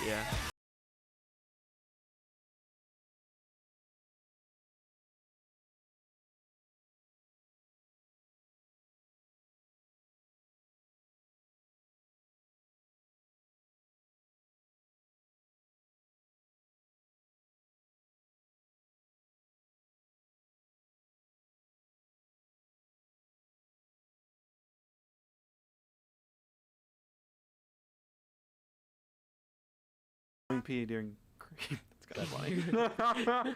Yeah. Pee during cream. That's kind of funny.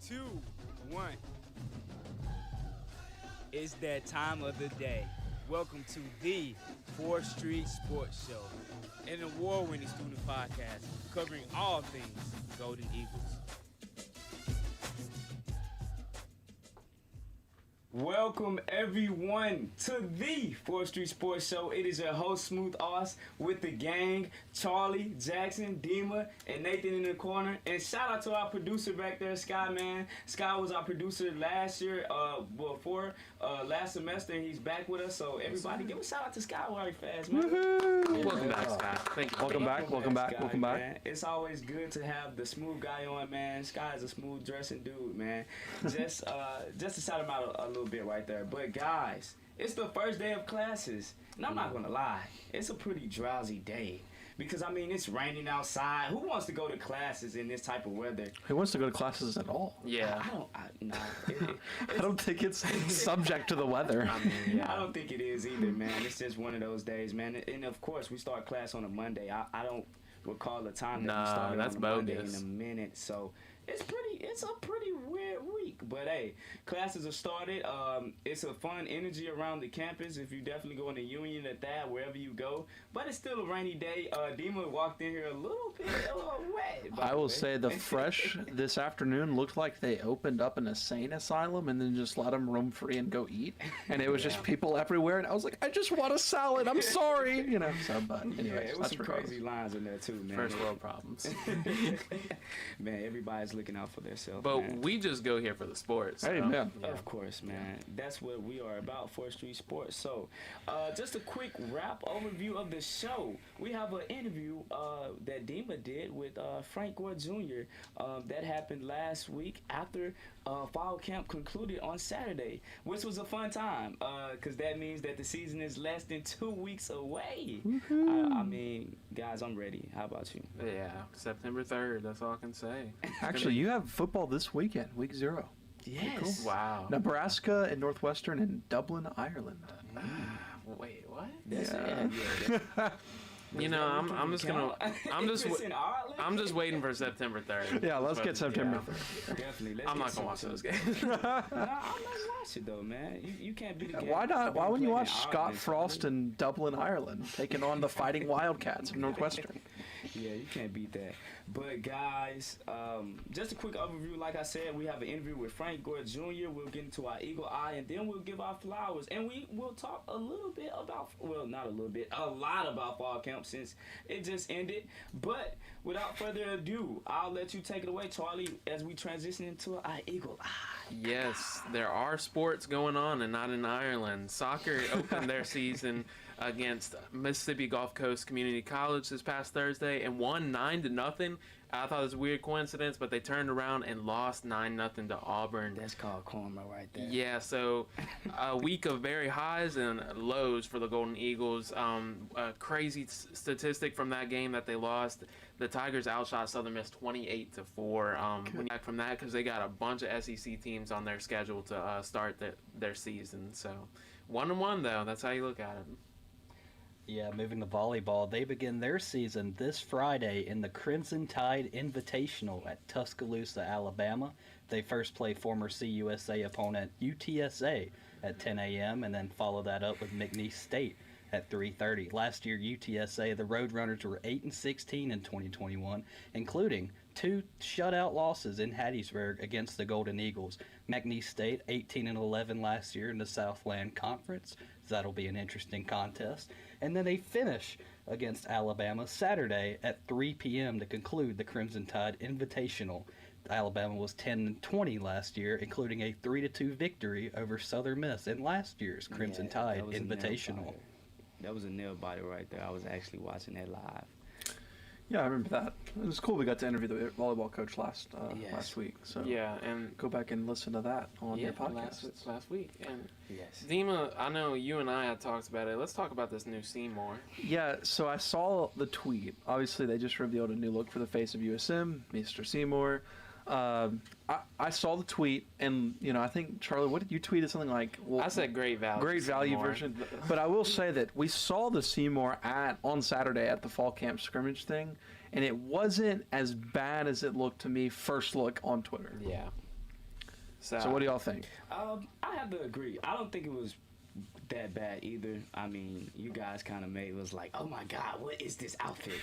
2, 1. It's that time of the day. Welcome to the 4th Street Sports Show, an award-winning student podcast covering all things Golden Eagles. Welcome everyone to the 4th Street Sports Show. It is your host Smooth Oz with the gang, Charlie, Jackson, Dima, and Nathan in the corner. And shout out to our producer back there, Sky, man. Sky was our producer last year, before last semester, and he's back with us. So everybody, give a shout out to Sky right fast, man. Woohoo! Welcome back, Sky. Thank you. Welcome back. Man. It's always good to have the smooth guy on, man. Sky is a smooth dressing dude, man. Just to shout him out a little bit right there. But guys, it's the first day of classes, and I'm not gonna lie, it's a pretty drowsy day because I mean it's raining outside. Who wants to go to classes in this type of weather? Who wants to go to classes at all? Yeah. I don't think it's subject to the weather. I mean, yeah. I don't think it is either, man. It's just one of those days, man. And of course, we start class on a Monday. I don't recall the time that we started on a Monday in a minute, so. It's a pretty weird week, but hey, classes are started. It's a fun energy around the campus. If you definitely go in the Union at that, wherever you go, but it's still a rainy day. Dima walked in here a little wet. I will say the fresh this afternoon looked like they opened up an insane asylum and then just let them roam free and go eat, and it was just people everywhere. And I was like, I just want a salad. I'm sorry, you know. So, but anyway, it was some crazy lines in there too, man. First world problems. Man, everybody's looking out for themselves. But man. We just go here for the sports. Hey, man. Of course, man. That's what we are about, 4th Street Sports. So, just a quick wrap overview of the show. We have an interview that Dima did with Frank Gore Jr. That happened last week after fall camp concluded on Saturday, which was a fun time because that means that the season is less than 2 weeks away. I mean, guys, I'm ready. How about you? Yeah, September 3rd. That's all I can say. Actually, you have football this weekend, week 0. Yes. Cool. Wow. Nebraska and Northwestern in Dublin, Ireland. Wait, what? Yeah. You know, I'm just waiting for September 3rd. Yeah, let's get September 3rd. Definitely. I'm not gonna watch those games. I might watch it though, man. You can't beat the game. Why not? Why wouldn't you watch Scott Frost in Dublin, Ireland, taking on the Fighting Wildcats of Northwestern? Yeah, you can't beat that. But guys, just a quick overview. Like I said, we have an interview with Frank Gore Jr. We'll get into our Eagle Eye, and then we'll give our flowers. And we will talk a little bit about, well, not a little bit, a lot about fall camp since it just ended. But without further ado, I'll let you take it away, Charlie, as we transition into our Eagle Eye. Yes, there are sports going on, and not in Ireland. Soccer opened their season against Mississippi Gulf Coast Community College this past Thursday and won 9-0. I thought it was a weird coincidence, but they turned around and lost 9-0 to Auburn. That's called karma right there. Yeah, so a week of very highs and lows for the Golden Eagles. A crazy statistic from that game that they lost. The Tigers outshot Southern Miss 28-4. When you back from that, because they got a bunch of SEC teams on their schedule to start their season. So 1-1 though. That's how you look at it. Yeah, moving to volleyball, they begin their season this Friday in the Crimson Tide Invitational at Tuscaloosa, Alabama. They first play former CUSA opponent UTSA at 10 a.m. and then follow that up with McNeese State at 3:30. Last year, UTSA, the Roadrunners, were 8-16 in 2021, including 2 shutout losses in Hattiesburg against the Golden Eagles. McNeese State, 18-11 last year in the Southland Conference. So that'll be an interesting contest. And then they finish against Alabama Saturday at 3 p.m. to conclude the Crimson Tide Invitational. Alabama was 10-20 last year, including a 3-2 victory over Southern Miss in last year's Crimson Tide Invitational. That was a nail biter right there. I was actually watching that live. Yeah, I remember that. It was cool. We got to interview the volleyball coach last week. So yeah, and go back and listen to that on your podcast. Last week. And yes, Dima, I know you and I had talked about it. Let's talk about this new Seymour. Yeah, so I saw the tweet. Obviously, they just revealed a new look for the face of USM, Mr. Seymour. I saw the tweet, and I think Charlie, what did you tweet? It something like, well, I said great value Seymour version. But I will say that we saw the Seymour on Saturday at the fall camp scrimmage thing, and it wasn't as bad as it looked to me first look on Twitter. Yeah. So what do y'all think? I have to agree. I don't think it was that bad either. I mean, you guys kind of made it was like, oh my God, what is this outfit?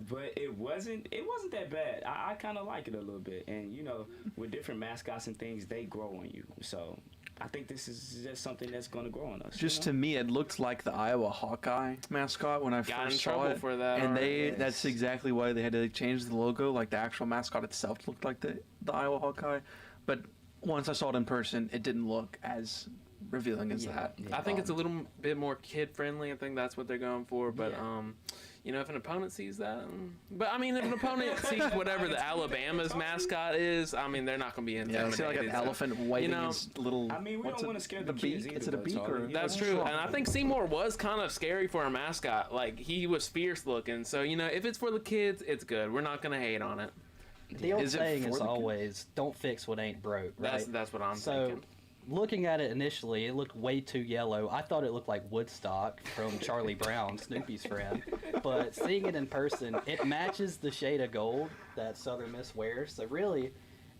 But it wasn't that bad. I kind of like it a little bit, and you know, with different mascots and things, they grow on you. So I think this is just something that's going to grow on us. Just to me, it looked like the Iowa Hawkeye mascot when I Got in first trouble saw it. for that. And already. that's exactly why they had to change the logo. Like the actual mascot itself looked like the Iowa Hawkeye, but once I saw it in person, it didn't look as revealing as that. Yeah. I think it's a little bit more kid friendly. I think that's what they're going for. But Yeah. you know, if an opponent sees that, but I mean, if an opponent sees whatever the Alabama's mascot is, I mean, they're not going to be Yeah, intimidated. I see like an So, elephant waving you know, his little. I mean, we what's don't it- want to scare the the kids beak. either, Is it a though, beak Charlie. or? Yeah. That's true, and I think Seymour was kind of scary for a mascot. Like he was fierce looking. So you know, if it's for the kids, it's good. We're not gonna hate on it. The old Is it saying for is the kids? always, "Don't fix what ain't broke." Right. That's what I'm So, thinking. looking at it initially, it looked way too yellow. I thought it looked like Woodstock from Charlie Brown, Snoopy's friend. But seeing it in person, it matches the shade of gold that Southern Miss wears. So really,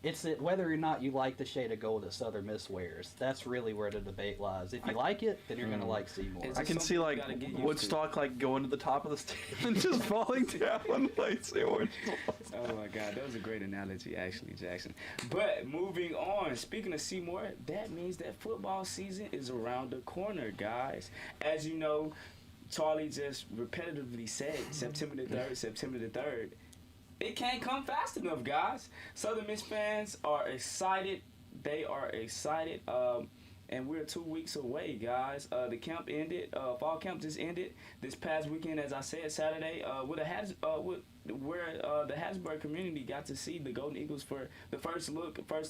it's whether or not you like the shade of gold that Southern Miss wears. That's really where the debate lies. If you like it, then you're going to like Seymour. It's I can something see you like gotta get used to. Woodstock like going to the top of the stage and just falling down. Like Seymour. Oh my God, that was a great analogy, actually, Jackson. But moving on, speaking of Seymour, that means that football season is around the corner, guys. As you know, Charlie just repetitively said September the 3rd, September the 3rd. It can't come fast enough, guys. Southern Miss fans are excited. They are excited. And we're 2 weeks away, guys. The camp ended. Fall camp just ended this past weekend, as I said, Saturday. Where the Hasburg community got to see the Golden Eagles for the first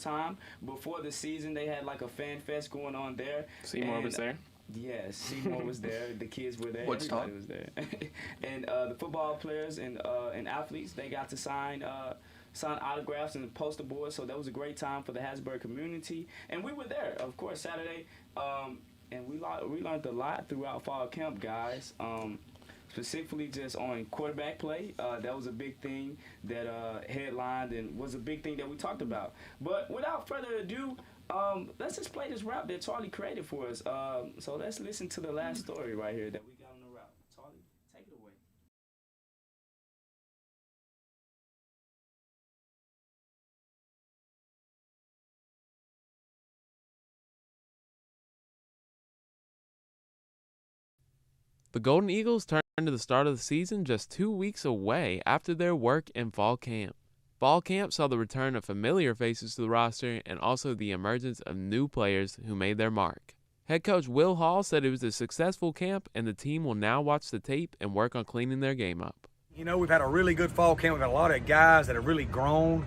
time before the season. They had like a fan fest going on there. Seymour And, was there. Yes, Seymour was there. The kids were there. Woodstock. Everybody was there. And the football players and athletes, they got to sign autographs and poster boards. So that was a great time for the Hasburg community. And we were there, of course, Saturday. And we learned a lot throughout fall camp, guys. Specifically just on quarterback play. That was a big thing that headlined and was a big thing that we talked about. But without further ado, let's just play this rap that Charlie created for us. So let's listen to the last story right here that we got on the rap. Charlie, take it away. The Golden Eagles turn to the start of the season just 2 weeks away after their work in fall camp. Fall camp saw the return of familiar faces to the roster and also the emergence of new players who made their mark. Head coach Will Hall said it was a successful camp and the team will now watch the tape and work on cleaning their game up. You know, we've had a really good fall camp. We've got a lot of guys that have really grown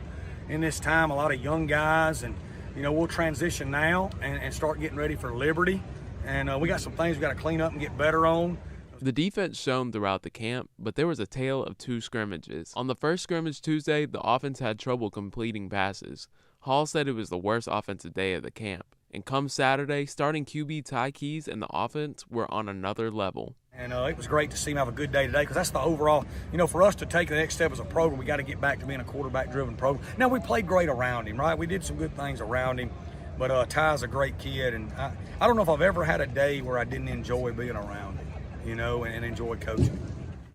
in this time, a lot of young guys, and, you know, we'll transition now and start getting ready for Liberty. And we got some things we got to clean up and get better on. The defense shone throughout the camp, but there was a tale of two scrimmages. On the first scrimmage Tuesday, the offense had trouble completing passes. Hall said it was the worst offensive day of the camp. And come Saturday, starting QB Ty Keys and the offense were on another level. And it was great to see him have a good day today because that's the overall, you know, for us to take the next step as a program, we got to get back to being a quarterback-driven program. Now, we played great around him, right? We did some good things around him, but Ty's a great kid, and I don't know if I've ever had a day where I didn't enjoy being around him, you know, and enjoy coaching.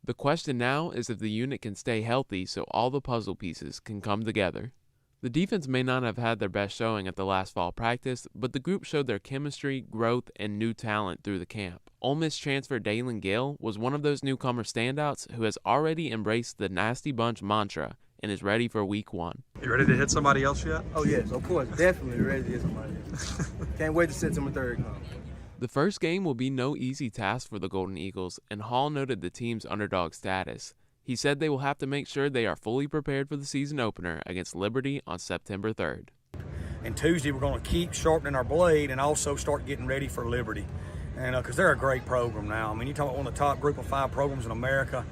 The question now is if the unit can stay healthy so all the puzzle pieces can come together. The defense may not have had their best showing at the last fall practice, but the group showed their chemistry, growth, and new talent through the camp. Ole Miss transfer Dalen Gill was one of those newcomer standouts who has already embraced the Nasty Bunch mantra and is ready for week 1. You ready to hit somebody else yet? Oh, yes, of course. Definitely ready to hit somebody else. Can't wait to September 3rd come. The first game will be no easy task for the Golden Eagles, and Hall noted the team's underdog status. He said they will have to make sure they are fully prepared for the season opener against Liberty on September 3rd. And Tuesday, we're going to keep sharpening our blade and also start getting ready for Liberty. And because they're a great program now. I mean, you talk about one of the top group of 5 programs in America.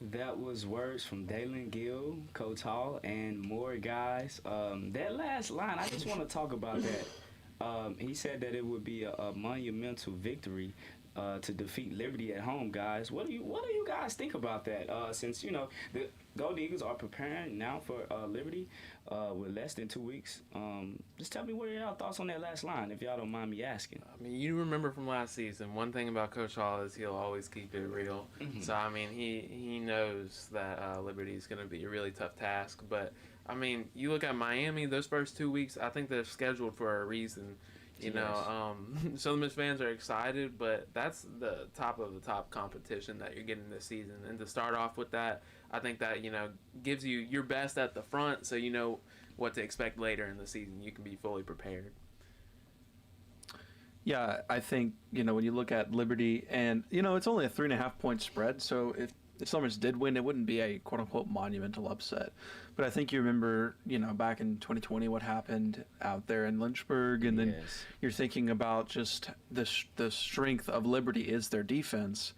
That was words from Dalen Gill, Coach Hall, and more guys. That last line, I just want to talk about that. He said that it would be a monumental victory to defeat Liberty at home, guys. What do you guys think about that? Since the Golden Eagles are preparing now for Liberty with less than 2 weeks. Just tell me what are y'all thoughts on that last line, if y'all don't mind me asking. I mean, you remember from last season, one thing about Coach Hall is he'll always keep it real. Mm-hmm. So, I mean, he knows that Liberty is going to be a really tough task. But, I mean, you look at Miami, those first 2 weeks, I think they're scheduled for a reason. You know, Southern Miss fans are excited, but that's the top of the top competition that you're getting this season. And to start off with that, I think that, gives you your best at the front so you know what to expect later in the season. You can be fully prepared. Yeah, I think, when you look at Liberty and, it's only a 3.5 point spread. So if Southern Miss did win, it wouldn't be a quote unquote monumental upset. But I think you remember, back in 2020, what happened out there in Lynchburg. And then you're thinking about just the strength of Liberty is their defense.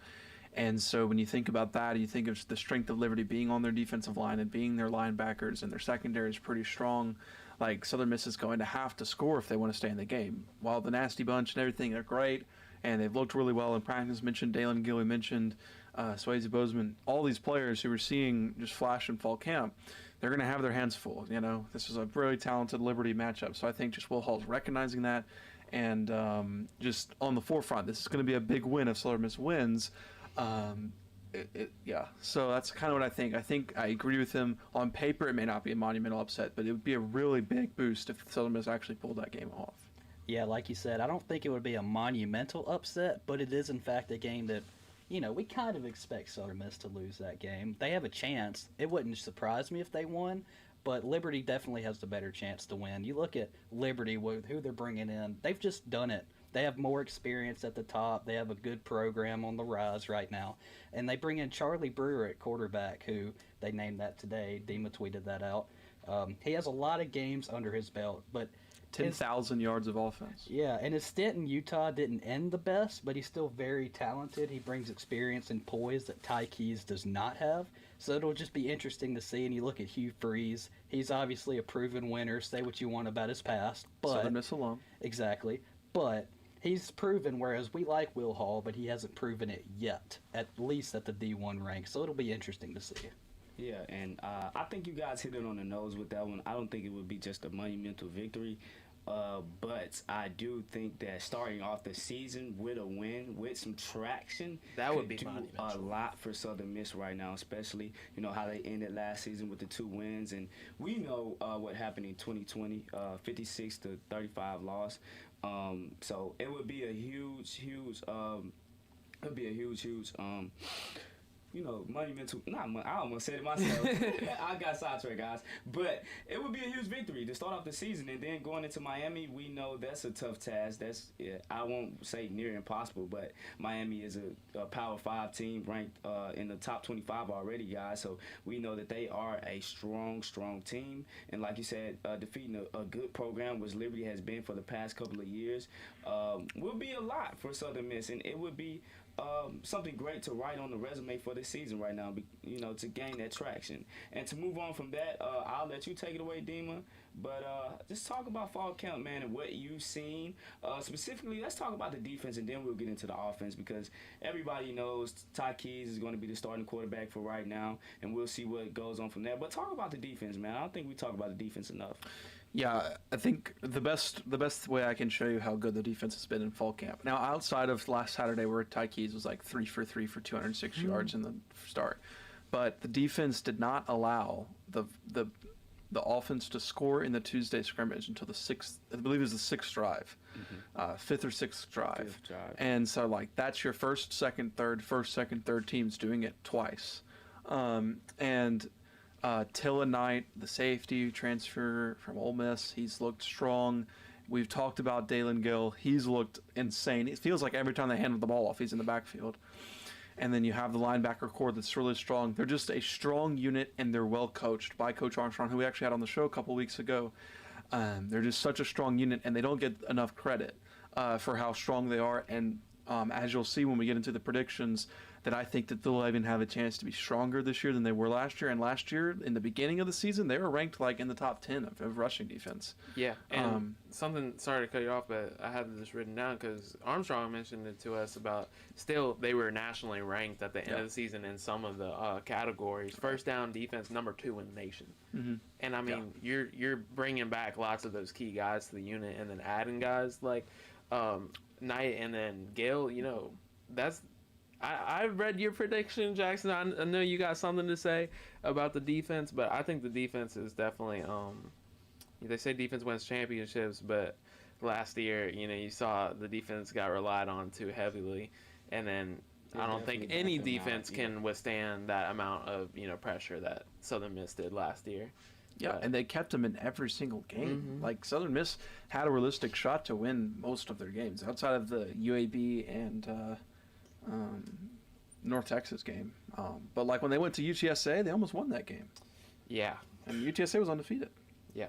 And so when you think about that, you think of the strength of Liberty being on their defensive line and being their linebackers, and their secondary is pretty strong. Like, Southern Miss is going to have to score if they want to stay in the game. While the Nasty Bunch and everything are great, and they've looked really well in practice, mentioned Dalen Gill, mentioned Swayze Bozeman, all these players who we're seeing just flash in fall camp, they're going to have their hands full. This is a really talented Liberty matchup. So I think just Will Hall's recognizing that, and just on the forefront, this is going to be a big win if Southern Miss wins. So that's kind of what I think. I think I agree with him. On paper, it may not be a monumental upset, but it would be a really big boost if Southern Miss actually pulled that game off. Yeah, like you said, I don't think it would be a monumental upset, but it is in fact a game that, we kind of expect Southern Miss to lose that game. They have a chance. It wouldn't surprise me if they won, but Liberty definitely has the better chance to win. You look at Liberty, with who they're bringing in, they've just done it. They have more experience at the top. They have a good program on the rise right now. And they bring in Charlie Brewer at quarterback, who they named that today. Dima tweeted that out. He has a lot of games under his belt, but 10,000 yards of offense. Yeah, and his stint in Utah didn't end the best, but he's still very talented. He brings experience and poise that Ty Keys does not have. So it'll just be interesting to see. And you look at Hugh Freeze. He's obviously a proven winner. Say what you want about his past. But Southern Miss alum. Exactly. But he's proven, whereas we like Will Hall, but he hasn't proven it yet, at least at the D1 rank. So it'll be interesting to see. Yeah, and I think you guys hit it on the nose with that one. I don't think it would be just a monumental victory. But I do think that starting off the season with a win, with some traction, that would be do monumental. A lot for Southern Miss right now, especially how they ended last season with the 2 wins, and we know what happened in 2020, 56-35 loss. So it would be a huge, monumental. I almost said it myself. I got sidetracked, guys. But it would be a huge victory to start off the season, and then going into Miami, we know that's a tough task. I won't say near impossible, but Miami is a Power 5 team ranked in the top 25 already, guys. So we know that they are a strong team. And like you said, defeating a good program, which Liberty has been for the past couple of years, will be a lot for Southern Miss, and it would be something great to write on the resume for this season right now, to gain that traction. And to move on from that, I'll let you take it away, Dima. But just talk about fall camp, man, and what you've seen. Specifically, let's talk about the defense, and then we'll get into the offense, because everybody knows Ty Keys is going to be the starting quarterback for right now, and we'll see what goes on from there. But talk about the defense, man. I don't think we talk about the defense enough. Yeah, I think the best way I can show you how good the defense has been in fall camp. Now, outside of last Saturday, where Ty Keys was like 3 for 3 for 206 yards in the start, but the defense did not allow the offense to score in the Tuesday scrimmage until the 6th. I believe it was the 6th drive, 5th or 6th drive. And so that's your first, second, third teams doing it twice, Tilla Knight, the safety transfer from Ole Miss, he's looked strong. We've talked about Dalen Gill. He's looked insane. It feels like every time they hand the ball off, he's in the backfield. And then you have the linebacker core that's really strong. They're just a strong unit, and they're well coached by Coach Armstrong, who we actually had on the show a couple weeks ago. They're just such a strong unit, and they don't get enough credit for how strong they are. And as you'll see when we get into the predictions, that I think that they'll even have a chance to be stronger this year than they were last year. And last year, in the beginning of the season, they were ranked like in the top 10 of rushing defense. Yeah, and something, sorry to cut you off, but I had this written down because Armstrong mentioned it to us about still they were nationally ranked at the end of the season in some of the categories. First down defense, number 2 in the nation. Mm-hmm. And I mean, you're bringing back lots of those key guys to the unit and then adding guys like Knight and then Gale, you know, that's... I read your prediction, Jackson. I know you got something to say about the defense, but I think the defense is definitely. They say defense wins championships, but last year, you know, you saw the defense got relied on too heavily, and then I don't think any defense can withstand that amount of pressure that Southern Miss did last year. Yeah, and they kept them in every single game. Mm-hmm. Like, Southern Miss had a realistic shot to win most of their games outside of the UAB and. North Texas game. But like when they went to UTSA, they almost won that game. Yeah. And UTSA was undefeated. Yeah.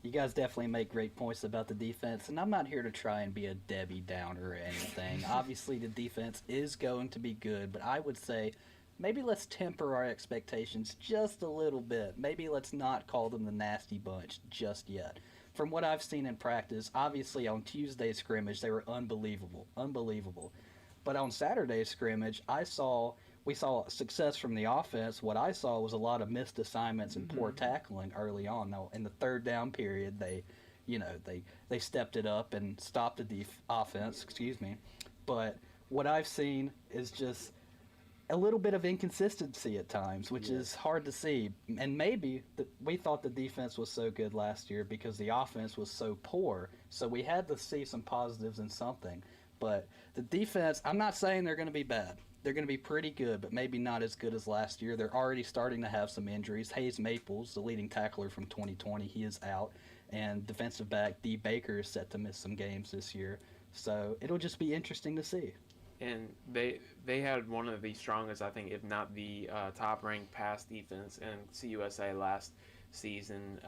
You guys definitely make great points about the defense, and I'm not here to try and be a Debbie Downer or anything. Obviously, the defense is going to be good, but I would say maybe let's temper our expectations just a little bit. Maybe let's not call them the nasty bunch just yet. From what I've seen in practice, obviously on Tuesday's scrimmage, they were unbelievable. But on Saturday's scrimmage, we saw success from the offense. What I saw was a lot of missed assignments and poor tackling early on. Now, in the third down period, they stepped it up and stopped the offense. But what I've seen is just a little bit of inconsistency at times, which is hard to see. And maybe we thought the defense was so good last year because the offense was so poor. So we had to see some positives in something. But the defense, I'm not saying they're going to be bad. They're going to be pretty good, but maybe not as good as last year. They're already starting to have some injuries. Hayes Maples, the leading tackler from 2020, he is out. And defensive back D. Baker is set to miss some games this year. So it'll just be interesting to see. And they had one of the strongest, I think, if not the top-ranked pass defense in CUSA last season.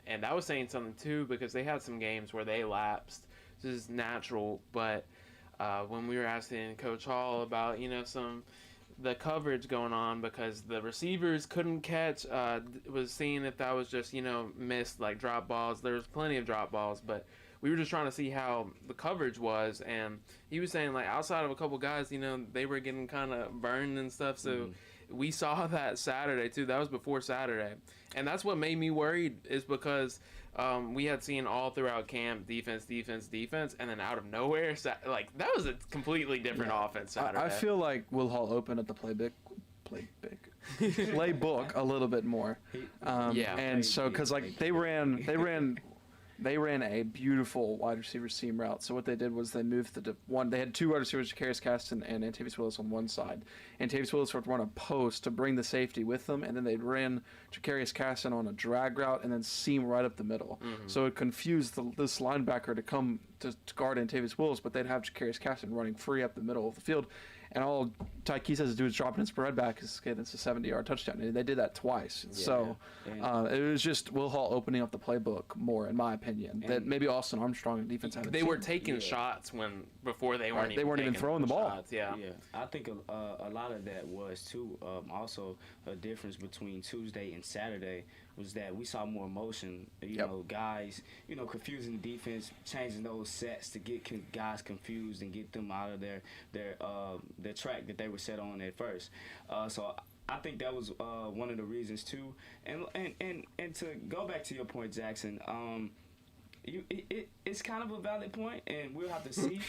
And that was saying something, too, because they had some games where they lapsed. This is natural, but... when we were asking Coach Hall about, the coverage going on because the receivers couldn't catch, was seeing if that was just, missed, like, drop balls. There was plenty of drop balls, but we were just trying to see how the coverage was, and he was saying, like, outside of a couple guys, they were getting kind of burned and stuff, so we saw that Saturday, too. That was before Saturday, and that's what made me worried is because... we had seen all throughout camp defense, and then out of nowhere, like that was a completely different offense Saturday. I feel like Will Hall opened at the playbook a little bit more. And so because like they ran a beautiful wide receiver seam route. So what they did was they moved they had two wide receivers, Jacarius Caston and Antavius Willis on one side. Antavius Willis would run a post to bring the safety with them, and then they'd ran Jacarius Caston on a drag route and then seam right up the middle. Mm-hmm. So it confused this linebacker to come to guard Antavius Willis, but they'd have Jacarius Caston running free up the middle of the field. And all Tyke has to do is drop it in spread back because it's a 70-yard touchdown. And they did that twice. Yeah, so it was just Will Hall opening up the playbook more, in my opinion. That maybe Austin Armstrong and defense had. They were taking shots before they weren't even throwing the ball. Shots, yeah. I think a lot of that was too. Also, a difference between Tuesday and Saturday was that we saw more motion. Guys, confusing the defense, changing those sets to get guys confused and get them out of their track that they were set on at first. So I think that was one of the reasons too. And to go back to your point, Jackson, it's kind of a valid point, and we'll have to see.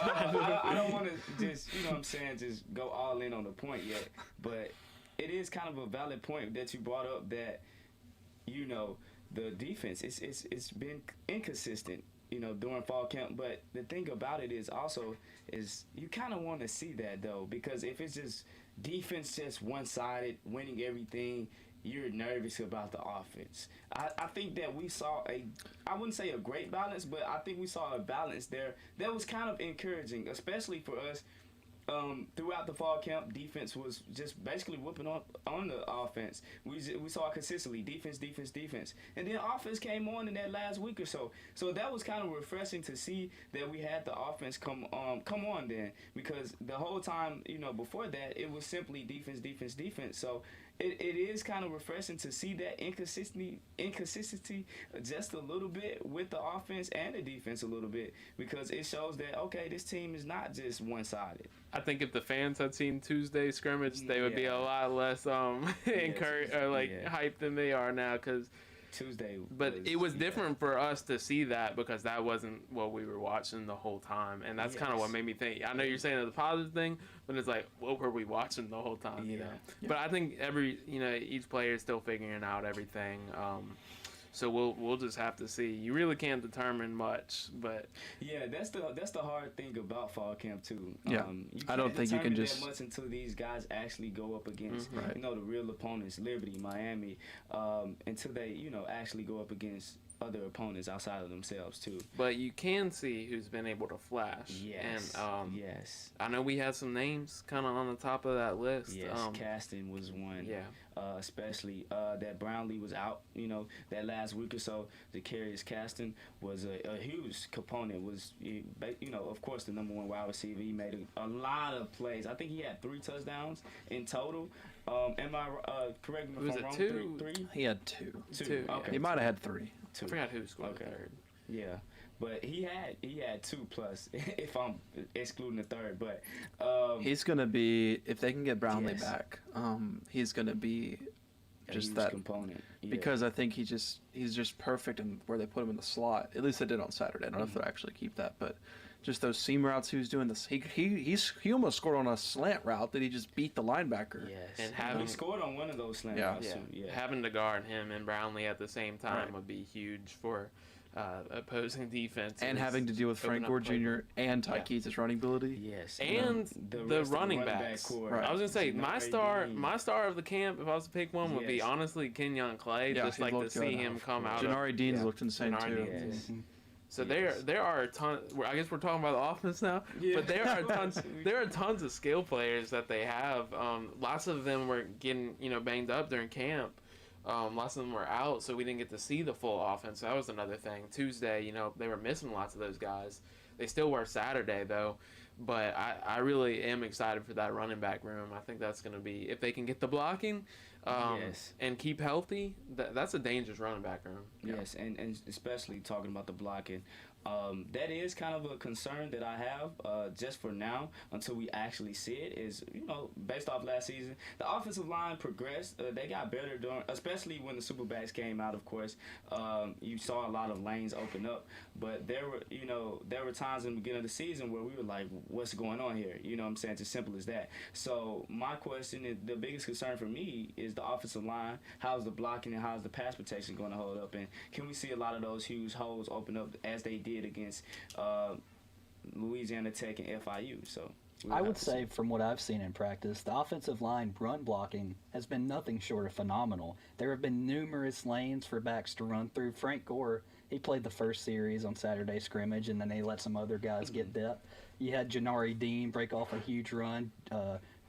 I don't want to just, just go all in on the point yet, but it is kind of a valid point that you brought up that, the defense, it's been inconsistent, during fall camp. But the thing about it is you kind of want to see that, though, because if it's just defense just one-sided, winning everything, you're nervous about the offense. I think that we saw I wouldn't say a great balance, but I think we saw a balance there that was kind of encouraging, especially for us throughout the fall camp, defense was just basically whooping on the offense. We saw it consistently, defense, and then offense came on in that last week or so. So that was kind of refreshing to see that we had the offense come on then, because the whole time, before that, it was simply defense. So it is kind of refreshing to see that inconsistency just a little bit with the offense and the defense a little bit, because it shows that, okay, this team is not just one-sided. I think if the fans had seen Tuesday's scrimmage, they would be a lot less encouraged or hyped than they are now, because Tuesday. But it was different for us to see that, because that wasn't what we were watching the whole time, and that's kind of what made me think. I know you're saying it's a positive thing, but it's like, what were we watching the whole time? Yeah. But I think each player is still figuring out everything. So we'll just have to see. You really can't determine much, but yeah, that's the hard thing about fall camp too. Yeah, I don't think you can just that much until these guys actually go up against the real opponents, Liberty, Miami, until they actually go up against other opponents outside of themselves too. But you can see who's been able to flash. Yes. And yes. I know we had some names kind of on the top of that list. Yes. Caston was one. Yeah. Especially that Brownlee was out. That last week or so. Zacarius Caston was a huge component. Was of course the number one wide receiver. He made a lot of plays. I think he had 3 touchdowns in total. Am I correct me if I'm wrong? Two? Three? He had 2. Two. Okay. He might have had 3. I forgot who scored third. Yeah, but he had 2 plus if I'm excluding the third. But he's gonna be, if they can get Brownlee Yes. back, he's gonna be a just huge that component. Yeah. because I think he's just perfect in where they put him in the slot. At least they did on Saturday. I don't know if they'll actually keep that, but just those seam routes he was doing. This he almost scored on a slant route that he just beat the linebacker. Yes, And he scored on one of those slant Yeah. routes. Yeah. too. Yeah. Having to guard him and Brownlee at the same time Right. would be huge for opposing defense. And having to deal with Frank Gore Jr. and Ty Keats' running ability. Yes, And the the rest of running back backs. core. Right. I was gonna say my Janari star of the camp, if I was to pick one, would be Yes. honestly Kenyon Clay. Yeah, just he like to looked see good. him come out. Janari Dean's yeah. looked insane Janari too. Dean. Yes. So Yes. there are a ton. I guess we're talking about the offense now, Yeah. but there are tons of skill players that they have. Lots of them were getting banged up during camp. Lots of them were out, so we didn't get to see the full offense. That was another thing. Tuesday, they were missing lots of those guys. They still were Saturday though, but I really am excited for that running back room. I think that's going to be, if they can get the blocking Yes. and keep healthy, that's a dangerous running back room. Yes, and especially talking about the blocking. That is kind of a concern that I have just for now until we actually see it. Is based off last season, the offensive line progressed. They got better during, especially when the Superbacks came out. Of course, you saw a lot of lanes open up, but there were times in the beginning of the season where we were like, "What's going on here?" You know what I'm saying? It's as simple as that. So my question is, the biggest concern for me is the offensive line. How's the blocking and how's the pass protection going to hold up? And can we see a lot of those huge holes open up as they did against Louisiana Tech and FIU? So I would say, from what I've seen in practice, the offensive line run blocking has been nothing short of phenomenal. There have been numerous lanes for backs to run through. Frank Gore, he played the first series on Saturday scrimmage, and then they let some other guys get depth. You had Janari Dean break off a huge run.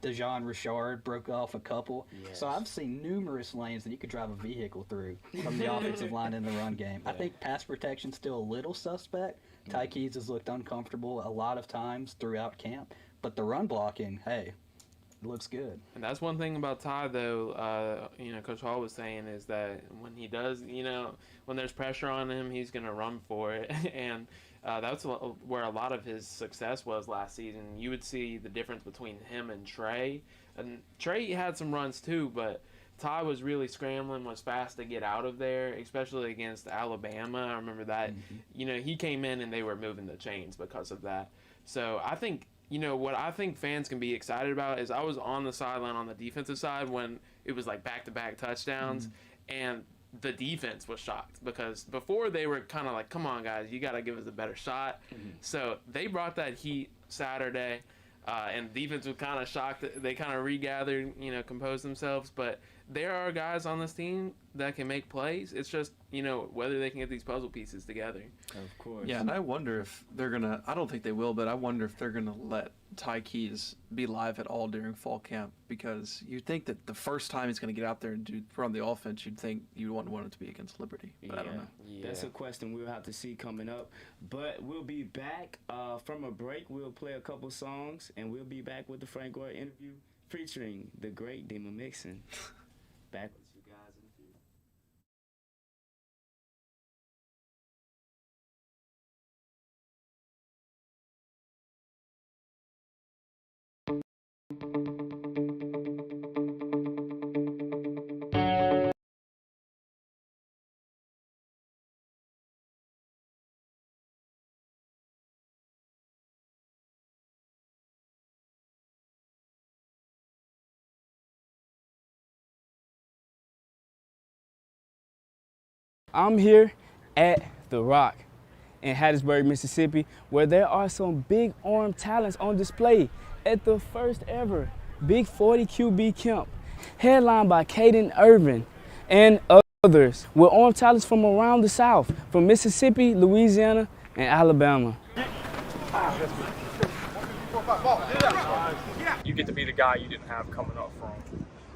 Dejon Richard broke off a couple. Yes. So I've seen numerous lanes that you could drive a vehicle through from the offensive line in the run game. I think pass protection's still a little suspect. Ty Keys has looked uncomfortable a lot of times throughout camp. But the run blocking, hey, it looks good. And that's one thing about Ty, though, Coach Hall was saying, is that when he does, when there's pressure on him, he's going to run for it. And that's where a lot of his success was last season. You would see the difference between him and Trey. And Trey had some runs, too, but Ty was really scrambling, was fast to get out of there, especially against Alabama. I remember that. He came in and they were moving the chains because of that. So I think, what I think fans can be excited about is I was on the sideline on the defensive side when it was like back-to-back touchdowns, and the defense was shocked because before they were kind of like, come on, guys, you got to give us a better shot. So they brought that heat Saturday, and defense was kind of shocked. They kind of regathered, composed themselves. But there are guys on this team that can make plays. It's just, whether they can get these puzzle pieces together. Of course. Yeah, and I wonder if they're going to – I don't think they will, but I wonder if they're going to let Ty Keys be live at all during fall camp? Because you'd think that the first time he's going to get out there and run the offense, you'd think you wouldn't want it to be against Liberty. But I don't know. Yeah. That's a question we'll have to see coming up. But we'll be back from a break. We'll play a couple songs, and we'll be back with the Frank Gore interview featuring the great Dima Mixon. Back with you guys in a few. I'm here at The Rock in Hattiesburg, Mississippi, where there are some big arm talents on display at the first ever Big 40 QB camp, headlined by Caden Irvin and others, with arm talents from around the South, from Mississippi, Louisiana, and Alabama. You get to be the guy you didn't have coming up from.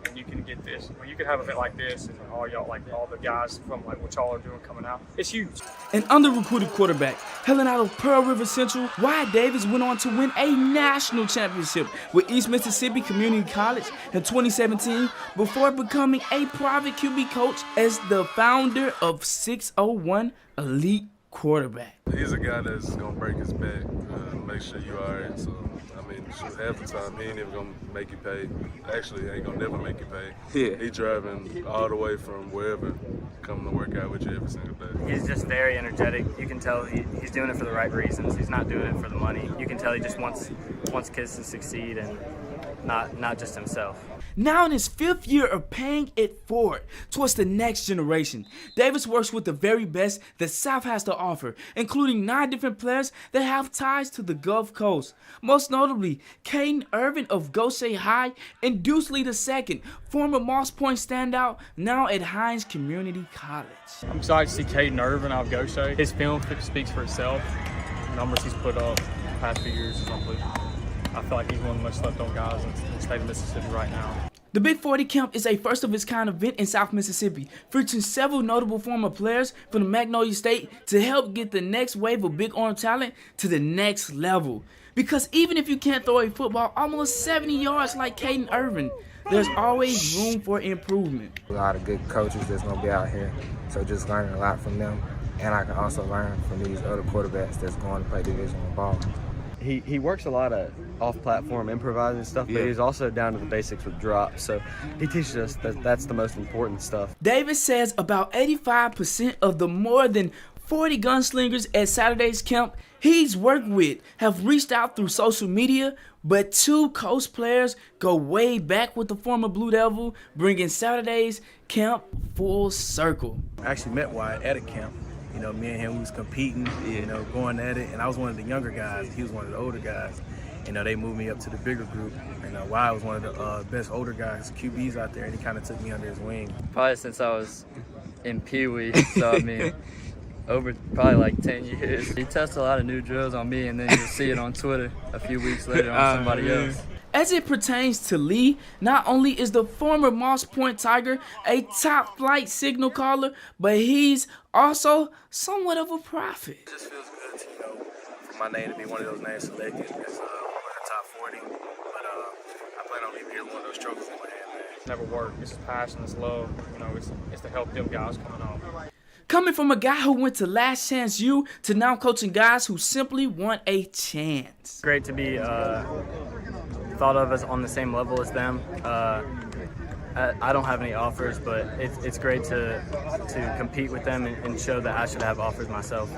And you can get this. When you can have an event like this and all y'all, like all the guys from like what y'all are doing coming out, it's huge. An under-recruited quarterback hailing out of Pearl River Central, Wyatt Davis went on to win a national championship with East Mississippi Community College in 2017 before becoming a private QB coach as the founder of 601 Elite Quarterback. He's a guy that's going to break his back, make sure you all right. So, I mean, shoot, half the time, he ain't even going to make you pay. Actually, he ain't going to never make you pay. Yeah. He driving all the way from wherever, coming to work out with you every single day. He's just very energetic. You can tell he's doing it for the right reasons. He's not doing it for the money. You can tell he just wants kids to succeed and not just himself. Now in his 5th year of paying it forward towards the next generation, Davis works with the very best the South has to offer, including 9 different players that have ties to the Gulf Coast. Most notably, Caden Irvin of Goshen High and Deuce Lee II, former Moss Point standout, now at Hines Community College. I'm excited to see Caden Irvin out of Goshen. His film speaks for itself. The numbers he's put up the past few years is unbelievable. I feel like he's one of the most slept-on guys in the state of Mississippi right now. The Big 40 Camp is a first-of-its-kind event in South Mississippi, featuring several notable former players from the Magnolia State to help get the next wave of big arm talent to the next level. Because even if you can't throw a football almost 70 yards like Caden Irvin, there's always room for improvement. A lot of good coaches that's going to be out here, so just learning a lot from them. And I can also learn from these other quarterbacks that's going to play Division I ball. He works a lot of off-platform improvising stuff, but he's also down to the basics with drops. So he teaches us that that's the most important stuff. Davis says about 85% of the more than 40 gunslingers at Saturday's camp he's worked with have reached out through social media, but 2 Coast players go way back with the former Blue Devil, bringing Saturday's camp full circle. I actually met Wyatt at a camp. You know, me and him, we was competing, you know, going at it. And I was one of the younger guys. He was one of the older guys. You know, they moved me up to the bigger group. And Wyatt was one of the best older guys, QBs out there, and he kind of took me under his wing. Probably since I was in Pee Wee, so I mean, over probably like 10 years. He tests a lot of new drills on me, and then you'll see it on Twitter a few weeks later on somebody else. As it pertains to Lee, not only is the former Moss Point Tiger a top flight signal caller, but he's also somewhat of a prophet. It just feels good to, you know, for my name to be one of those names selected as one of the top 40. But I plan on leaving here with one of those trophies in my hand, man. It's never work. It's passion, it's love. You know, it's to help them guys coming on. Coming from a guy who went to Last Chance U to now coaching guys who simply want a chance. Great to be thought of as on the same level as them. I don't have any offers, but it's great to compete with them and show that I should have offers myself.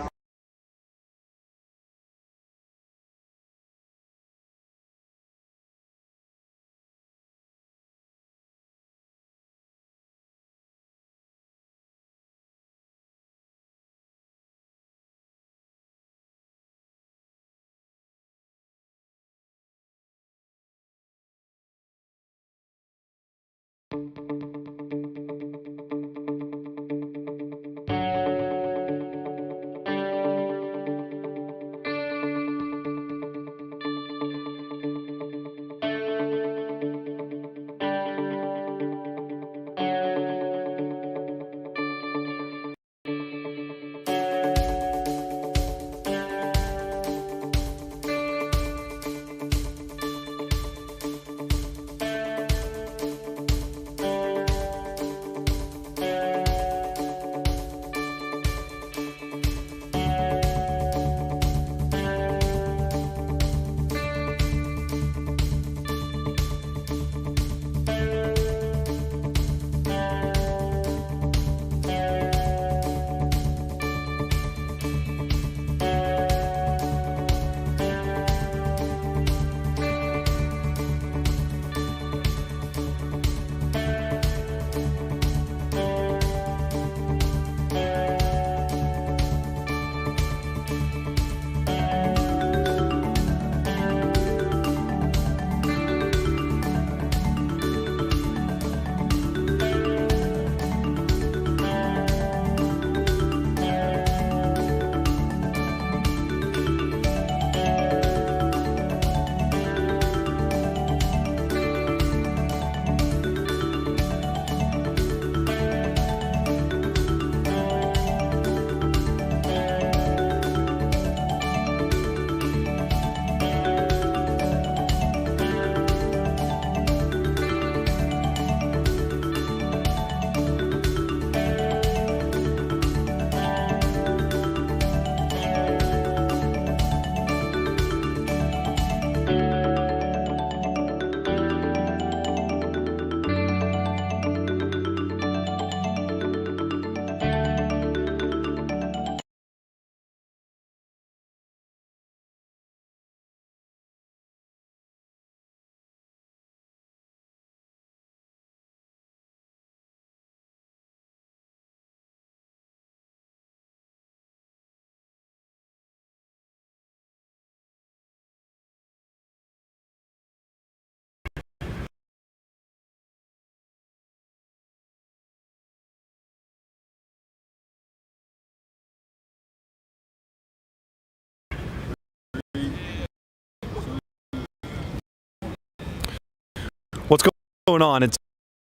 going on? It's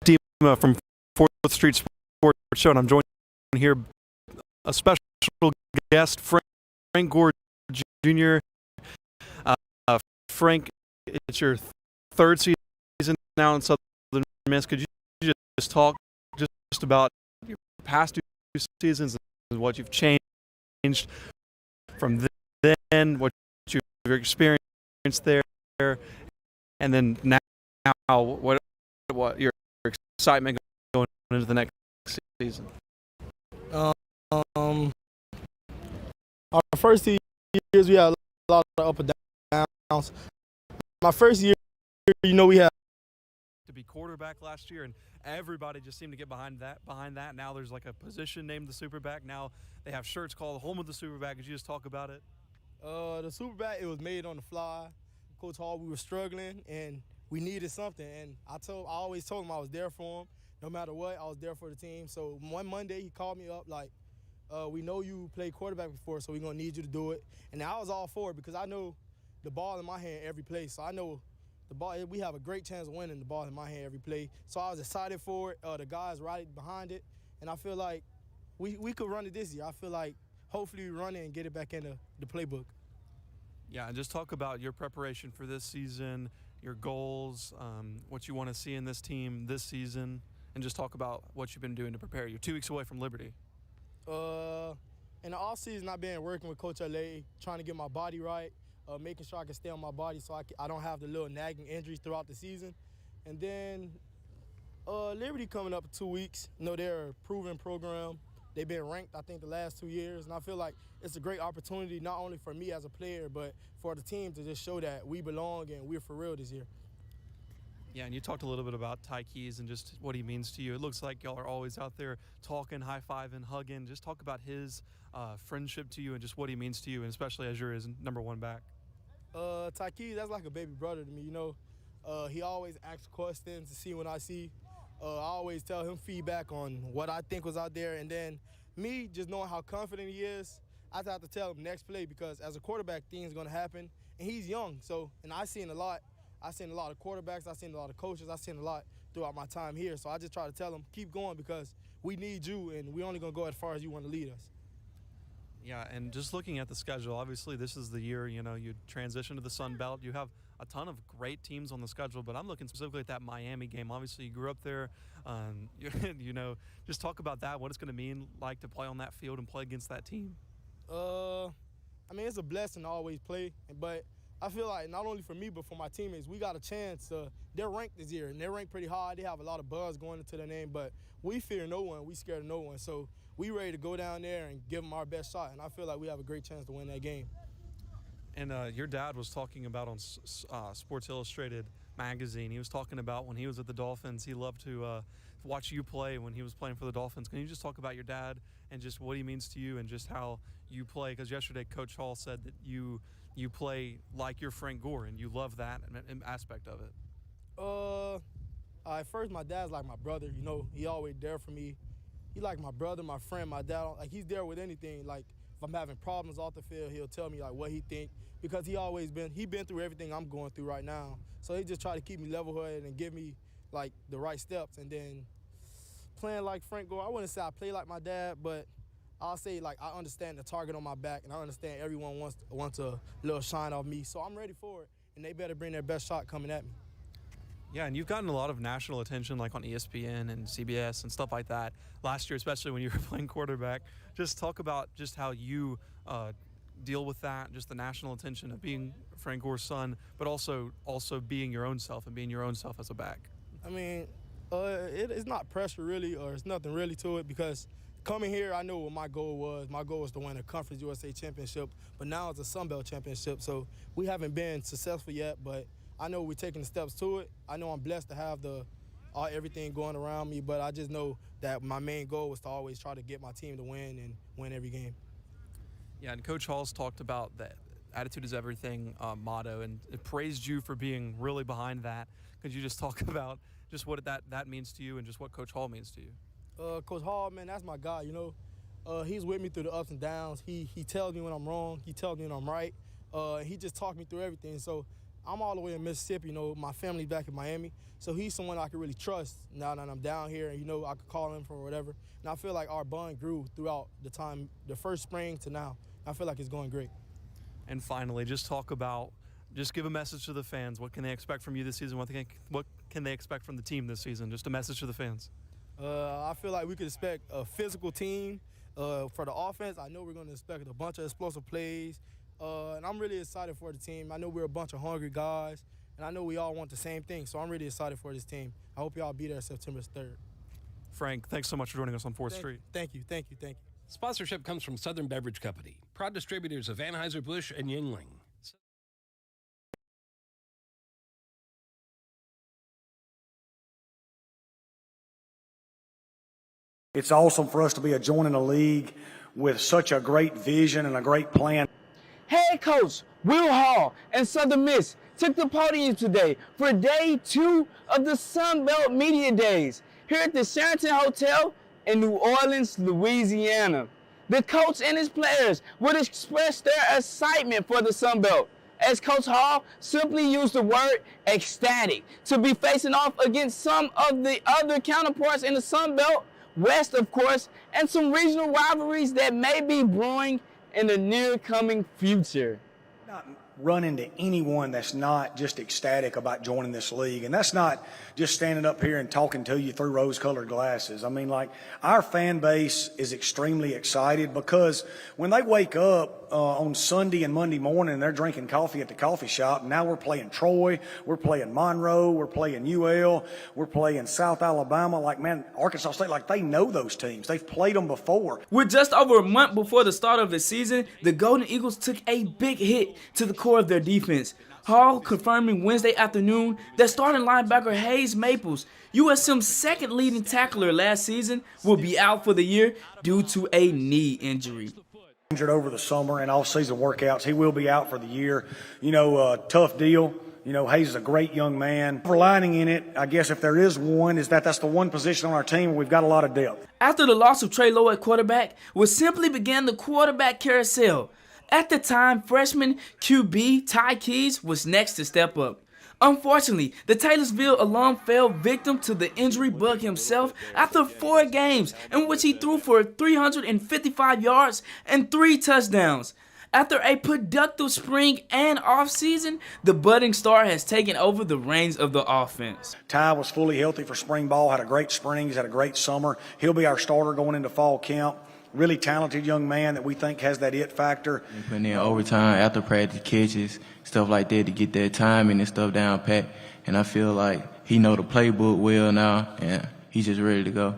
Dima from 4th Street Sports Show, and I'm joined here a special guest, Frank Gore Jr. Frank, it's your third season now in Southern Miss. Could you just talk just about your past 2 seasons and what you've changed from then, what you've experienced there, and then now what your excitement going into the next season? Our first 2 years we had a lot of up and downs. My first year, we had to be quarterback last year, and everybody just seemed to get behind that. Now there's like a position named the Superback. Now they have shirts called the Home of the Superback. Could you just talk about it? The Superback, it was made on the fly. Coach Hall, we were struggling and we needed something, and I always told him I was there for him. No matter what, I was there for the team. So one Monday he called me up like, we know you played quarterback before, so we're gonna need you to do it. And I was all for it because I know the ball in my hand every play. So I know the ball, we have a great chance of winning the ball in my hand every play. So I was excited for it. The guys right behind it. And I feel like we could run it this year. I feel like hopefully we run it and get it back into the playbook. Yeah, and just talk about your preparation for this season, your goals, what you want to see in this team this season, and just talk about what you've been doing to prepare. You're 2 weeks away from Liberty. In the offseason, I've been working with Coach LA, trying to get my body right, making sure I can stay on my body so I don't have the little nagging injuries throughout the season. And then Liberty coming up in 2 weeks. They're a proven program. They've been ranked, I think, the last 2 years. And I feel like it's a great opportunity not only for me as a player, but for the team to just show that we belong and we're for real this year. Yeah, and you talked a little bit about Ty Keys and just what he means to you. It looks like y'all are always out there talking, high-fiving, hugging. Just talk about his friendship to you and just what he means to you, and especially as you're his number one back. Ty Keys, that's like a baby brother to me, He always asks questions to see when I see. I always tell him feedback on what I think was out there. And then me, just knowing how confident he is, I have to tell him next play because as a quarterback, things going to happen. And he's young, and I've seen a lot. I've seen a lot of quarterbacks. I've seen a lot of coaches. I've seen a lot throughout my time here. So I just try to tell them, keep going because we need you, and we're only going to go as far as you want to lead us. Yeah, and just looking at the schedule, obviously this is the year, you transition to the Sun Belt. You have a ton of great teams on the schedule, but I'm looking specifically at that Miami game. Obviously, you grew up there. Just talk about that, what it's going to mean like to play on that field and play against that team. It's a blessing to always play, but I feel like not only for me but for my teammates, we got a chance. They're ranked this year, and they're ranked pretty high. They have a lot of buzz going into their name, but we fear no one. We scared of no one. So we ready to go down there and give them our best shot, and I feel like we have a great chance to win that game. And your dad was talking about on Sports Illustrated magazine, he was talking about when he was at the Dolphins, he loved to watch you play when he was playing for the Dolphins. Can you just talk about your dad and just what he means to you and just how you play? Because yesterday Coach Hall said that you play like you're Frank Gore, and you love that aspect of it. At first, my dad's like my brother. He always there for me. He like my brother, my friend, my dad. Like, he's there with anything. Like, if I'm having problems off the field, he'll tell me like what he think because he been through everything I'm going through right now. So he just try to keep me level-headed and give me like the right steps. And then playing like Frank Gore, I wouldn't say I play like my dad, but I'll say like I understand the target on my back, and I understand everyone wants a little shine off me. So I'm ready for it, and they better bring their best shot coming at me. Yeah, and you've gotten a lot of national attention, like on ESPN and CBS and stuff like that. Last year, especially when you were playing quarterback, just talk about just how you deal with that, just the national attention of being Frank Gore's son, but also being your own self and being your own self as a back. It's not pressure really, or it's nothing really to it because coming here, I know what my goal was. My goal was to win a Conference USA championship, but now it's a Sun Belt championship. So we haven't been successful yet, but I know we're taking the steps to it. I know I'm blessed to have everything going around me, but I just know that my main goal was to always try to get my team to win and win every game. Yeah, and Coach Hall's talked about that attitude is everything motto, and it praised you for being really behind that. Could you just talk about just what that means to you and just what Coach Hall means to you? Coach Hall, man, that's my guy, He's with me through the ups and downs. He tells me when I'm wrong. He tells me when I'm right. He just talked me through everything. So I'm all the way in Mississippi. You know, my family's back in Miami. So he's someone I can really trust now that I'm down here. And, you know, I could call him for whatever. And I feel like our bond grew throughout the time, the first spring to now. I feel like it's going great. And finally, just give a message to the fans. What can they expect from you this season? What can they expect from the team this season? Just a message to the fans. I feel like we could expect a physical team. For the offense, I know we're going to expect a bunch of explosive plays. And I'm really excited for the team. I know we're a bunch of hungry guys, and I know we all want the same thing. So I'm really excited for this team. I hope y'all be there September 3rd. Frank, thanks so much for joining us on 4th Street. Thank you. Sponsorship comes from Southern Beverage Company, proud distributors of Anheuser-Busch and Yuengling. It's awesome for us to be joining a league with such a great vision and a great plan. Head coach Will Hall and Southern Miss took the podium today for day 2 of the Sun Belt Media Days here at the Sheraton Hotel in New Orleans, Louisiana. The coach and his players would express their excitement for the Sun Belt, as Coach Hall simply used the word ecstatic to be facing off against some of the other counterparts in the Sun Belt, West of course, and some regional rivalries that may be brewing in the near coming future. Not run into anyone that's not just ecstatic about joining this league. And that's not just standing up here and talking to you through rose-colored glasses. I mean, like, our fan base is extremely excited because when they wake up on Sunday and Monday morning and they're drinking coffee at the coffee shop, and now we're playing Troy, we're playing Monroe, we're playing UL, we're playing South Alabama, like, man, Arkansas State, like, they know those teams. They've played them before. With just over a month before the start of the season, the Golden Eagles took a big hit to the core of their defense. Hall confirming Wednesday afternoon that starting linebacker Hayes Maples, USM's second leading tackler last season, will be out for the year due to a knee injury. Injured over the summer and off-season workouts. He will be out for the year. You know, tough deal. You know, Hayes is a great young man. Lining in it, I guess if there is one, is that's the one position on our team where we've got a lot of depth. After the loss of Trey Lowe at quarterback, we simply began the quarterback carousel. At the time, freshman QB Ty Keys was next to step up. Unfortunately, the Taylorsville alum fell victim to the injury bug himself after 4 games in which he threw for 355 yards and 3 touchdowns. After a productive spring and offseason, the budding star has taken over the reins of the offense. Ty was fully healthy for spring ball, had a great spring, he's had a great summer. He'll be our starter going into fall camp. Really talented young man that we think has that it factor. Putting in overtime, after practice catches, stuff like that to get that timing and stuff down pat. And I feel like he know the playbook well now, and he's just ready to go.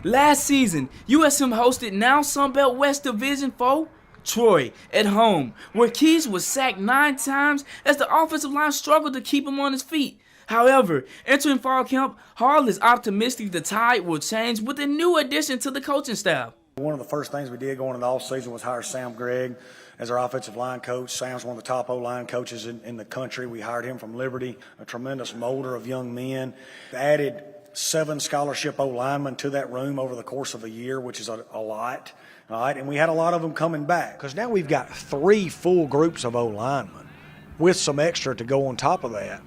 Last season, USM hosted now Sunbelt West Division foe Troy at home, where Keys was sacked 9 times as the offensive line struggled to keep him on his feet. However, entering fall camp, Hall is optimistic the tide will change with a new addition to the coaching staff. One of the first things we did going into the offseason was hire Sam Gregg as our offensive line coach. Sam's one of the top O-line coaches in the country. We hired him from Liberty, a tremendous molder of young men. Added 7 scholarship O-linemen to that room over the course of a year, which is a lot. All right, and we had a lot of them coming back. Because now we've got 3 full groups of O-linemen with some extra to go on top of that.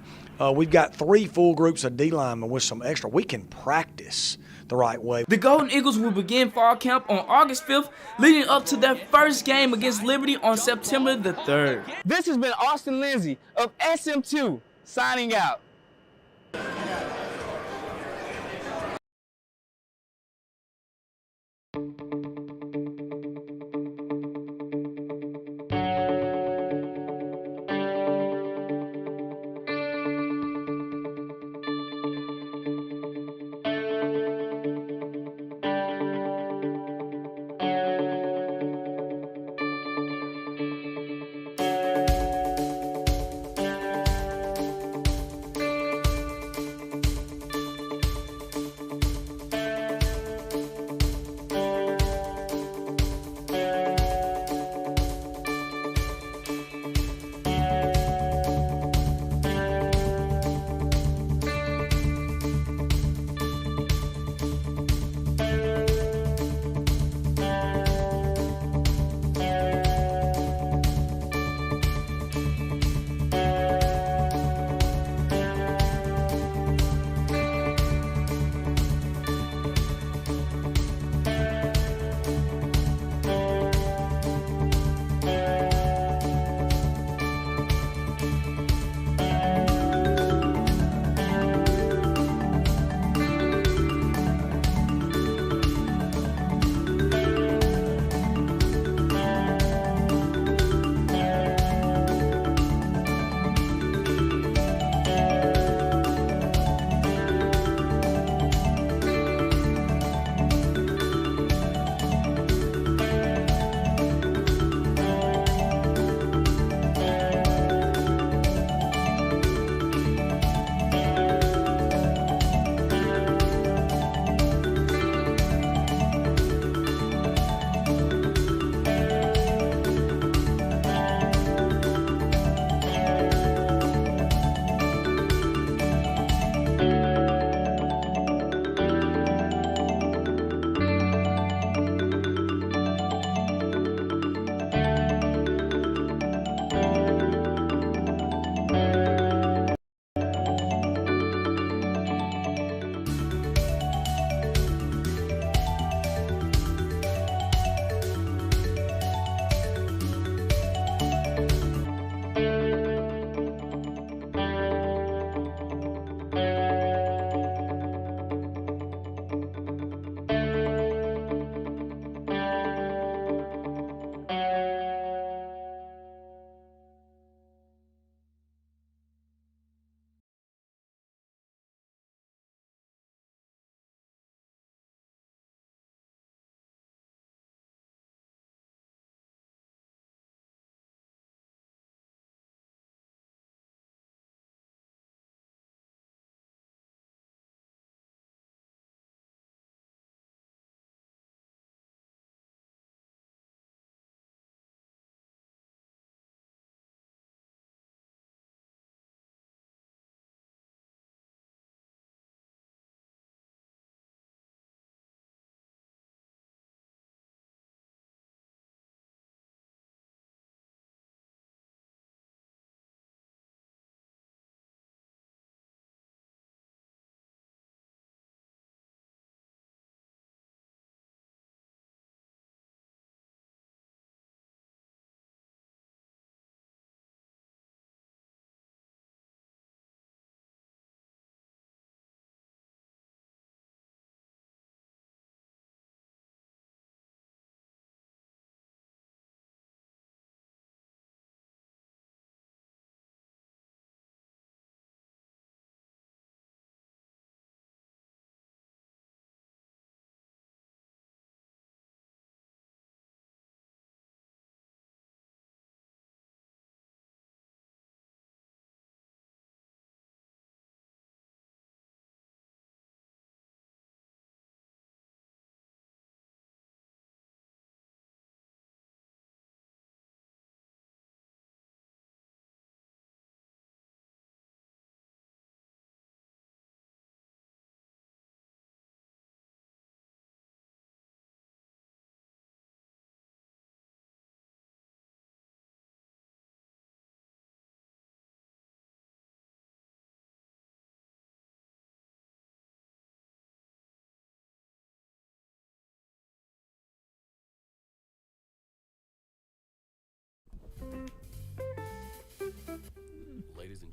We've got 3 full groups of D-linemen with some extra. We can practice the right way. The Golden Eagles will begin fall camp on August 5th, leading up to their first game against Liberty on September the 3rd. This has been Austin Lindsay of SM2 signing out.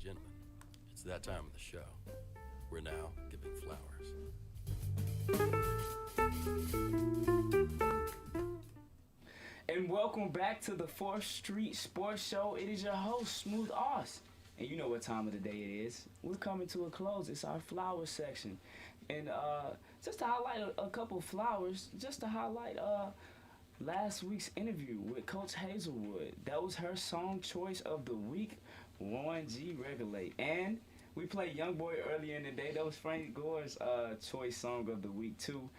gentlemen, it's that time of the show. We're now giving flowers. And welcome back to the 4th Street Sports Show. It is your host, Smooth Oz. And you know what time of the day it is. We're coming to a close. It's our flowers section. And just to highlight a couple flowers, just to highlight last week's interview with Coach Hazelwood. That was her song choice of the week, Warren G. Regulate. And we played Young Boy earlier in the day. That was Frank Gore's choice song of the week too,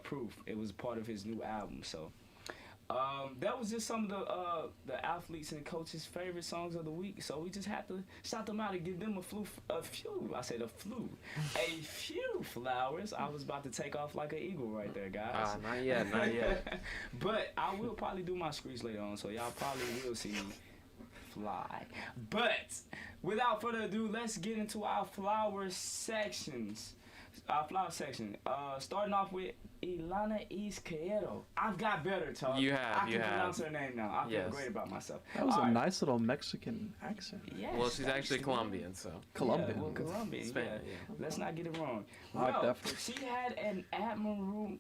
Proof. It was part of his new album. So that was just some of the athletes and coaches' favorite songs of the week. So we just had to shout them out and give them a few flowers. I was about to take off like an eagle right there, guys. Not yet, not yet. But I will probably do my screech later on, so y'all probably will see me fly. But without further ado, let's get into our flower sections. Our flower section. Starting off with Ilana Izquierdo. I've got better, Charlie. You have. I can pronounce her name now. I feel great about myself. That was a nice little Mexican accent. Yes, well, she's actually Colombian, so. Colombian. Yeah, well, Colombian. Spain, yeah. Let's not get it wrong. Definitely. Well, she had an admirable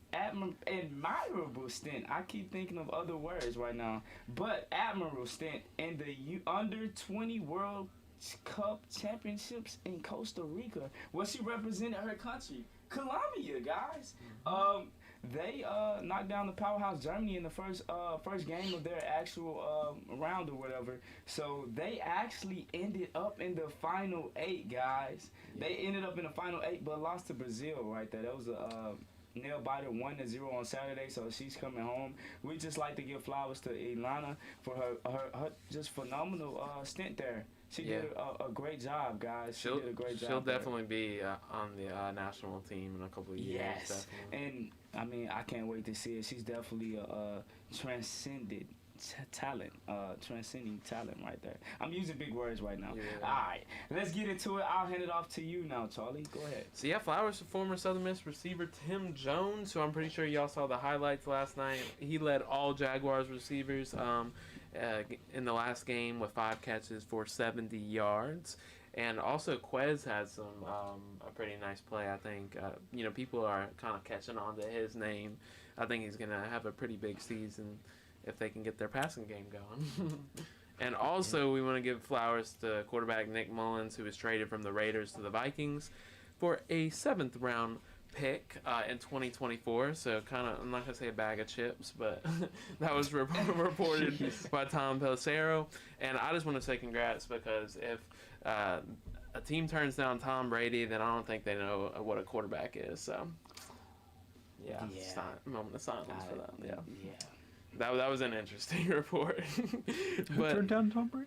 stint. I keep thinking of other words right now, but admirable stint in the under-20 World Cup Championships in Costa Rica, where she represented her country, Colombia, guys. They knocked down the powerhouse Germany in the first game of their actual round or whatever. So they actually ended up in the final 8, guys. Yeah. They ended up in the final 8, but lost to Brazil right there. That was a nail biter 1-0 on Saturday, so she's coming home. We just like to give flowers to Ilana for her just phenomenal stint there. She did a great job, guys. She did a great job. She'll definitely be on the national team in a couple of years. Yes, definitely. And I mean, I can't wait to see it. She's definitely a transcending talent right there. I'm using big words right now. Yeah. All right, let's get into it. I'll hand it off to you now, Charlie. Go ahead. So yeah, flowers to former Southern Miss receiver Tim Jones, who I'm pretty sure y'all saw the highlights last night. He led all Jaguars receivers in the last game with 5 catches for 70 yards. And also Quez had some a pretty nice play, I think. People are kind of catching on to his name. I think he's going to have a pretty big season if they can get their passing game going. And also we want to give flowers to quarterback Nick Mullins, who was traded from the Raiders to the Vikings for a 7th round pick in 2024. So kind of, I'm not going to say a bag of chips, but that was reported by Tom Pelissero. And I just want to say congrats, because if a team turns down Tom Brady, then I don't think they know what a quarterback is. So moment of silence for them. Yeah. That was an interesting report. Who turned down Tom Brady?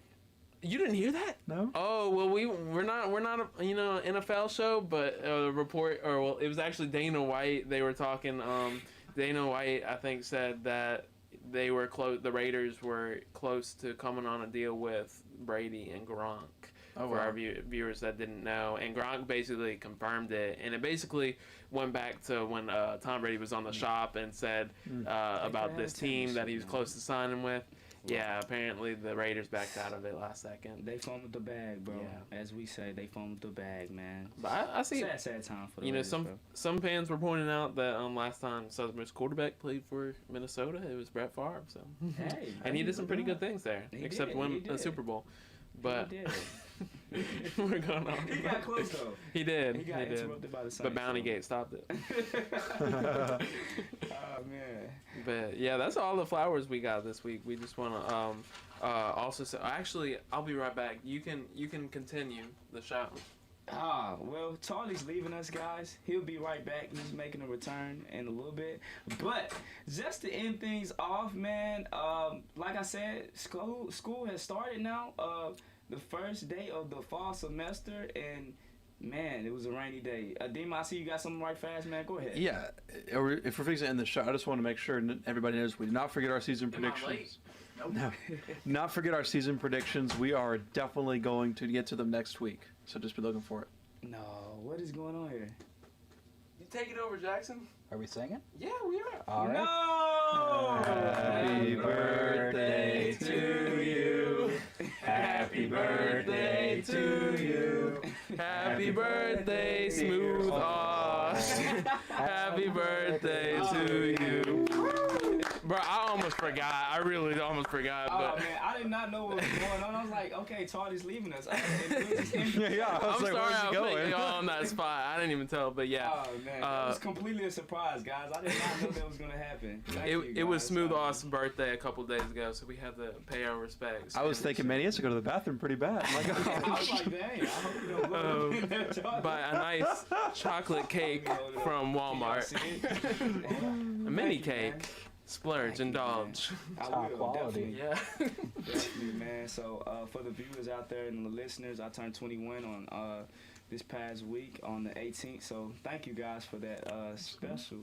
You didn't hear that? No. Oh well, we're not a NFL show, but the report, it was actually Dana White. They were talking. Dana White, I think, said that they were close. The Raiders were close to coming on a deal with Brady and Gronk. For our viewers that didn't know, and Gronk basically confirmed it, and it basically went back to when Tom Brady was on the shop and said about this team that he was close to signing with. Yeah, apparently the Raiders backed out of it last second. They fumbled the bag, bro. Yeah. As we say, they fumbled the bag, man. But I see sad time for the Raiders, some fans were pointing out that last time Southern Miss quarterback played for Minnesota, it was Brett Favre. So, hey, and he did some pretty good things there, except win a Super Bowl. But we're going on. He got close though. He did. He got interrupted by the Saints. But Bounty Gate stopped it. Oh man. But yeah, that's all the flowers we got this week. We just want to also say, actually, I'll be right back. You can continue the show. Well, Charlie's leaving us, guys. He'll be right back. He's making a return in a little bit. But just to end things off, man, like I said, school has started now. The first day of the fall semester, and man, it was a rainy day. Dima, I see you got something right fast, man. Go ahead. Yeah, if we're fixing to end the show, I just want to make sure everybody knows we did not forget our season predictions. No, not forget our season predictions. We are definitely going to get to them next week, so just be looking for it. No, what is going on here? You take it over, Jackson. Are we singing? Yeah, we are. All right. No! Happy birthday to you. Happy birthday to you. Happy birthday, Smooth Austin. Happy birthday to you. Bro, I almost forgot. I really almost forgot. Oh But man, I did not know what was going on. I was like, okay, Tardy's leaving us. Yeah, I was I'm like, sorry where's I he put going? y'all on that spot. I didn't even tell, but yeah. Oh man, that was completely a surprise, guys. I did not know that was gonna happen. Thank you, It was guys. Smooth Austin's birthday a couple days ago, so we had to pay our respects. I was thinking, man, he has to go to the bathroom pretty bad. I'm like, I was like, dang, I hope you don't go By a nice chocolate cake from Walmart. A mini cake. Splurge, indulge. I will, quality. definitely. Yeah. Definitely, man. So for the viewers out there and the listeners, I turned 21 on this past week on the 18th. So thank you guys for that special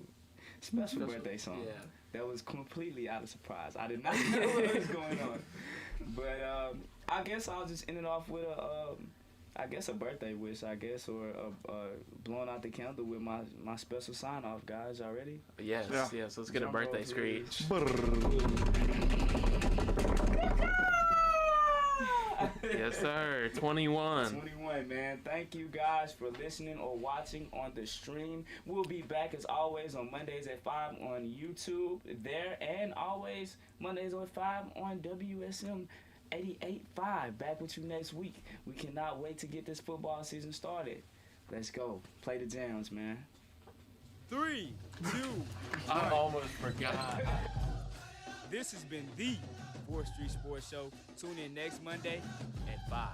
birthday song. Yeah. That was completely out of surprise. I did not know what was going on. But I guess I'll just end it off with a birthday wish, I guess, or blowing out the candle with my special sign off, guys. Y'all ready? Yes, yes. Let's get a Drum roll, birthday please. screech. Yes, sir. 21. 21, man. Thank you guys for listening or watching on the stream. We'll be back as always on Mondays at 5 on YouTube there, and always Mondays at 5 on WSM 88.5. Back with you next week. We cannot wait to get this football season started. Let's go. Play the jams, man. 3, 2, I almost forgot. This has been the 4th Street Sports Show. Tune in next Monday at 5.